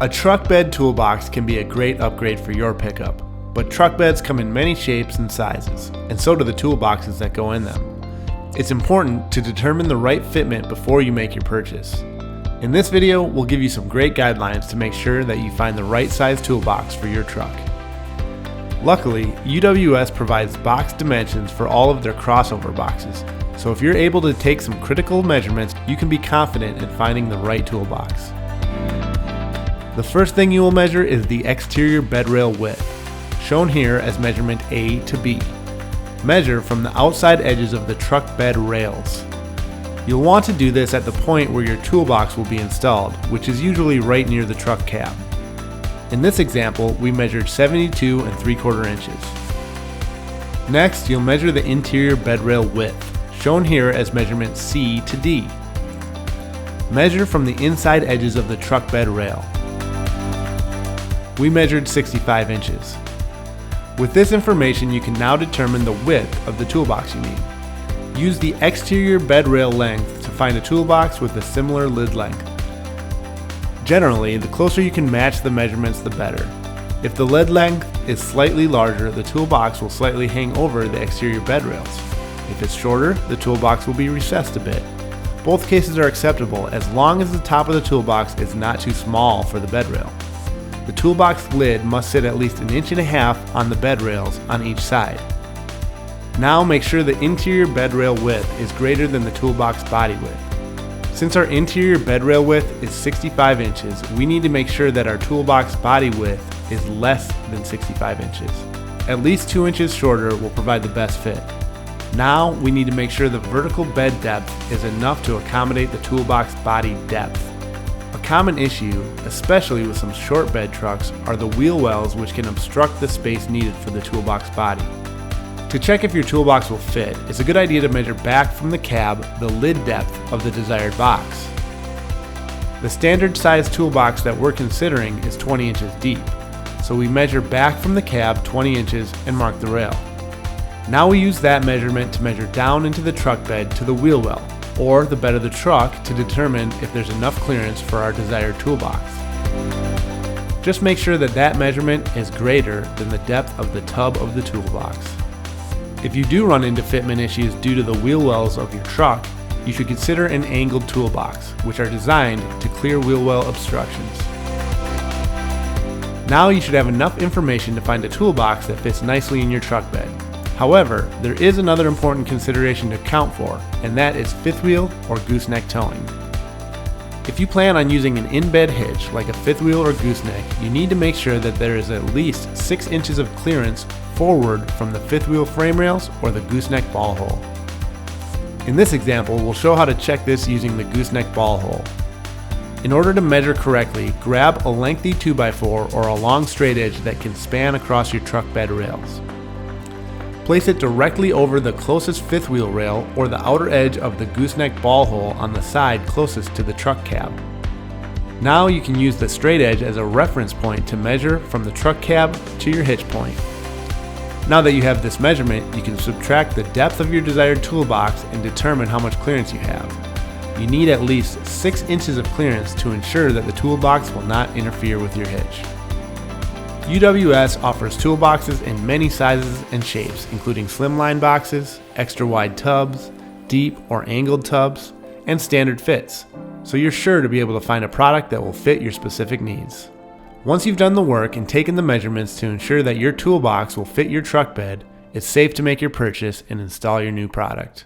A truck bed toolbox can be a great upgrade for your pickup, but truck beds come in many shapes and sizes, and so do the toolboxes that go in them. It's important to determine the right fitment before you make your purchase. In this video, we'll give you some great guidelines to make sure that you find the right size toolbox for your truck. Luckily, UWS provides box dimensions for all of their crossover boxes, so if you're able to take some critical measurements, you can be confident in finding the right toolbox. The first thing you will measure is the exterior bed rail width, shown here as measurement A to B. Measure from the outside edges of the truck bed rails. You'll want to do this at the point where your toolbox will be installed, which is usually right near the truck cab. In this example, we measured 72 3/4 inches. Next, you'll measure the interior bed rail width, shown here as measurement C to D. Measure from the inside edges of the truck bed rail. We measured 65 inches. With this information, you can now determine the width of the toolbox you need. Use the exterior bed rail length to find a toolbox with a similar lid length. Generally, the closer you can match the measurements, the better. If the lid length is slightly larger, the toolbox will slightly hang over the exterior bed rails. If it's shorter, the toolbox will be recessed a bit. Both cases are acceptable as long as the top of the toolbox is not too small for the bed rail. The toolbox lid must sit at least 1.5 inches on the bed rails on each side. Now make sure the interior bed rail width is greater than the toolbox body width. Since our interior bed rail width is 65 inches, we need to make sure that our toolbox body width is less than 65 inches. At least 2 inches shorter will provide the best fit. Now we need to make sure the vertical bed depth is enough to accommodate the toolbox body depth. A common issue, especially with some short bed trucks, are the wheel wells, which can obstruct the space needed for the toolbox body. To check if your toolbox will fit, it's a good idea to measure back from the cab the lid depth of the desired box. The standard size toolbox that we're considering is 20 inches deep, so we measure back from the cab 20 inches and mark the rail. Now we use that measurement to measure down into the truck bed to the wheel well, or the bed of the truck, to determine if there's enough clearance for our desired toolbox. Just make sure that that measurement is greater than the depth of the tub of the toolbox. If you do run into fitment issues due to the wheel wells of your truck, you should consider an angled toolbox, which are designed to clear wheel well obstructions. Now you should have enough information to find a toolbox that fits nicely in your truck bed. However, there is another important consideration to account for, and that is fifth wheel or gooseneck towing. If you plan on using an in-bed hitch like a fifth wheel or gooseneck, you need to make sure that there is at least 6 inches of clearance forward from the fifth wheel frame rails or the gooseneck ball hole. In this example, we'll show how to check this using the gooseneck ball hole. In order to measure correctly, grab a lengthy 2x4 or a long straight edge that can span across your truck bed rails. Place it directly over the closest fifth wheel rail or the outer edge of the gooseneck ball hole on the side closest to the truck cab. Now you can use the straight edge as a reference point to measure from the truck cab to your hitch point. Now that you have this measurement, you can subtract the depth of your desired toolbox and determine how much clearance you have. You need at least 6 inches of clearance to ensure that the toolbox will not interfere with your hitch. UWS offers toolboxes in many sizes and shapes, including slimline boxes, extra wide tubs, deep or angled tubs, and standard fits, so you're sure to be able to find a product that will fit your specific needs. Once you've done the work and taken the measurements to ensure that your toolbox will fit your truck bed, it's safe to make your purchase and install your new product.